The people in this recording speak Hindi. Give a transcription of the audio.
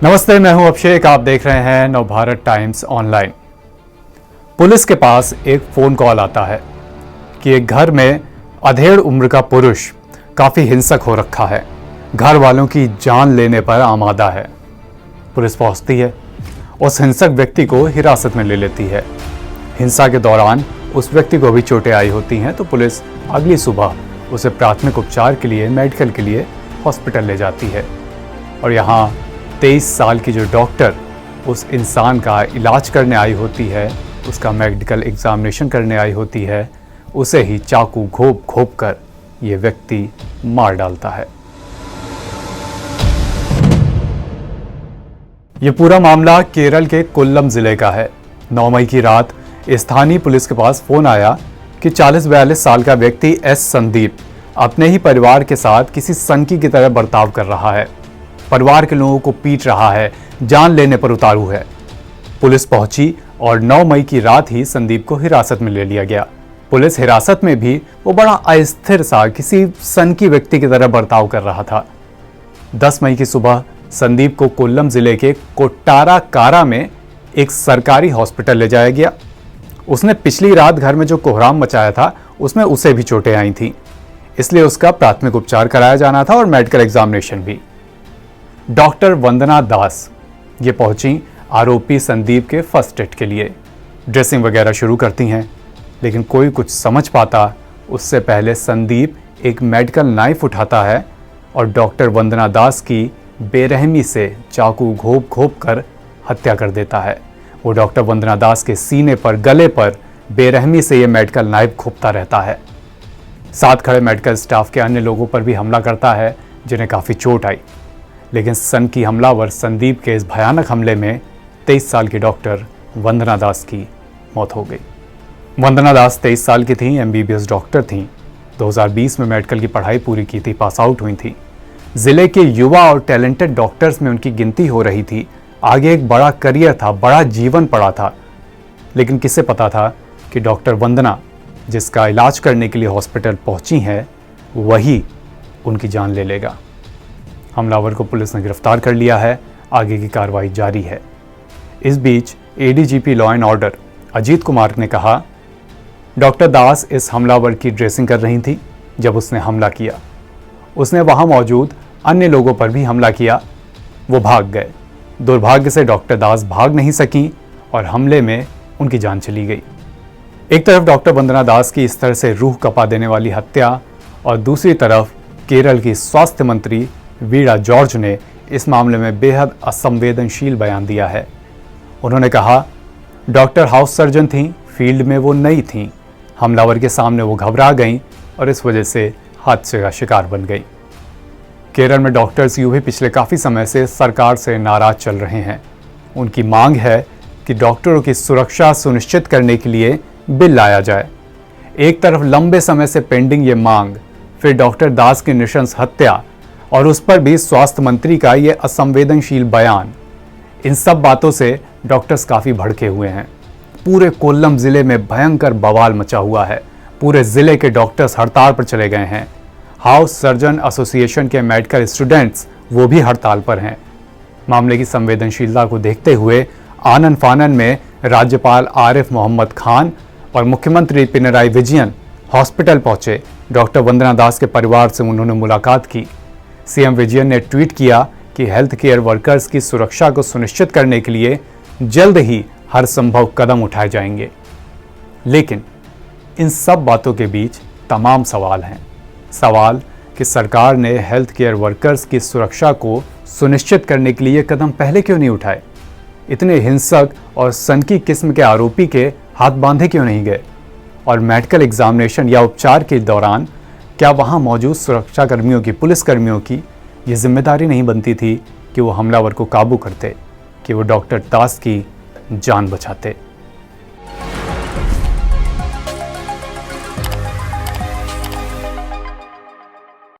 नमस्ते, मैं हूं अभिषेक। आप देख रहे हैं नवभारत टाइम्स ऑनलाइन। पुलिस के पास एक फोन कॉल आता है कि एक घर में अधेड़ उम्र का पुरुष काफी हिंसक हो रखा है, घर वालों की जान लेने पर आमादा है। पुलिस पहुंचती है, उस हिंसक व्यक्ति को हिरासत में ले लेती है। हिंसा के दौरान उस व्यक्ति को भी चोटें आई होती हैं, तो पुलिस अगली सुबह उसे प्राथमिक उपचार के लिए, मेडिकल के लिए हॉस्पिटल ले जाती है। और यहाँ 23 साल की जो डॉक्टर उस इंसान का इलाज करने आई होती है, उसका मेडिकल एग्जामिनेशन करने आई होती है, उसे ही चाकू घोंप घोंप कर ये व्यक्ति मार डालता है। ये पूरा मामला केरल के कोल्लम जिले का है। 9 मई की रात स्थानीय पुलिस के पास फोन आया कि 40-42 साल का व्यक्ति एस संदीप अपने ही परिवार के साथ किसी सनकी की तरह बर्ताव कर रहा है, परिवार के लोगों को पीट रहा है, जान लेने पर उतारू है। पुलिस पहुंची और 9 मई की रात ही संदीप को हिरासत में ले लिया गया। पुलिस हिरासत में भी वो बड़ा अस्थिर सा किसी सनकी व्यक्ति की तरह बर्ताव कर रहा था। 10 मई की सुबह संदीप को कोल्लम जिले के कोट्टारा कारा में एक सरकारी हॉस्पिटल ले जाया गया। उसने पिछली रात घर में जो कोहराम मचाया था, उसमें उसे भी चोटें आई थीं, इसलिए उसका प्राथमिक उपचार कराया जाना था और मेडिकल एग्जामिनेशन भी। डॉक्टर वंदना दास ये पहुंची आरोपी संदीप के फर्स्ट एड के लिए। ड्रेसिंग वगैरह शुरू करती हैं, लेकिन कोई कुछ समझ पाता उससे पहले संदीप एक मेडिकल नाइफ उठाता है और डॉक्टर वंदना दास की बेरहमी से चाकू घोंप घोंप कर हत्या कर देता है। वो डॉक्टर वंदना दास के सीने पर, गले पर बेरहमी से ये मेडिकल नाइफ घोंपता रहता है। साथ खड़े मेडिकल स्टाफ के अन्य लोगों पर भी हमला करता है, जिन्हें काफ़ी चोट आई। लेकिन सनकी हमलावर संदीप के इस भयानक हमले में 23 साल की डॉक्टर वंदना दास की मौत हो गई। वंदना दास 23 साल की थीं, MBBS डॉक्टर थीं। 2020 में मेडिकल की पढ़ाई पूरी की थी, पास आउट हुई थी। जिले के युवा और टैलेंटेड डॉक्टर्स में उनकी गिनती हो रही थी। आगे एक बड़ा करियर था, बड़ा जीवन पड़ा था। लेकिन किसे पता था कि डॉक्टर वंदना, जिसका इलाज करने के लिए हॉस्पिटल पहुंची हैं, वही उनकी जान ले लेगा। हमलावर को पुलिस ने गिरफ्तार कर लिया है, आगे की कार्रवाई जारी है। इस बीच ADGP law and order Ajit Kumar ने कहा, डॉक्टर दास इस हमलावर की ड्रेसिंग कर रही थी जब उसने हमला किया। उसने वहां मौजूद अन्य लोगों पर भी हमला किया, वो भाग गए। दुर्भाग्य से डॉक्टर दास भाग नहीं सकी और हमले में उनकी जान चली गई। एक तरफ डॉक्टर वंदना दास की इस तरह से रूह कपा देने वाली हत्या, और दूसरी तरफ केरल की स्वास्थ्य मंत्री वीणा जॉर्ज ने इस मामले में बेहद असंवेदनशील बयान दिया है। उन्होंने कहा, डॉक्टर हाउस सर्जन थीं, फील्ड में वो नई थीं। हमलावर के सामने वो घबरा गईं और इस वजह से हादसे का शिकार बन गई। केरल में डॉक्टर्स यूं भी पिछले काफ़ी समय से सरकार से नाराज चल रहे हैं। उनकी मांग है कि डॉक्टरों की सुरक्षा सुनिश्चित करने के लिए बिल लाया जाए। एक तरफ लंबे समय से पेंडिंग ये मांग, फिर डॉक्टर दास की नृशंस हत्या, और उस पर भी स्वास्थ्य मंत्री का ये असंवेदनशील बयान। इन सब बातों से डॉक्टर्स काफ़ी भड़के हुए हैं। पूरे कोल्लम जिले में भयंकर बवाल मचा हुआ है। पूरे जिले के डॉक्टर्स हड़ताल पर चले गए हैं। हाउस सर्जन एसोसिएशन के मेडिकल स्टूडेंट्स वो भी हड़ताल पर हैं। मामले की संवेदनशीलता को देखते हुए आनन फानन में राज्यपाल आरिफ मोहम्मद खान और मुख्यमंत्री पिनराई विजयन हॉस्पिटल पहुंचे। डॉक्टर वंदना दास के परिवार से उन्होंने मुलाकात की। CM विजयन ने ट्वीट किया कि हेल्थ केयर वर्कर्स की सुरक्षा को सुनिश्चित करने के लिए जल्द ही हर संभव कदम उठाए जाएंगे। लेकिन इन सब बातों के बीच तमाम सवाल हैं। सवाल कि सरकार ने हेल्थ केयर वर्कर्स की सुरक्षा को सुनिश्चित करने के लिए कदम पहले क्यों नहीं उठाए? इतने हिंसक और सनकी किस्म के आरोपी के हाथ बांधे क्यों नहीं गए? और मेडिकल एग्जामिनेशन या उपचार के दौरान क्या वहां मौजूद सुरक्षा कर्मियों की, पुलिस कर्मियों की ये जिम्मेदारी नहीं बनती थी कि वो हमलावर को काबू करते, कि वो डॉक्टर दास की जान बचाते?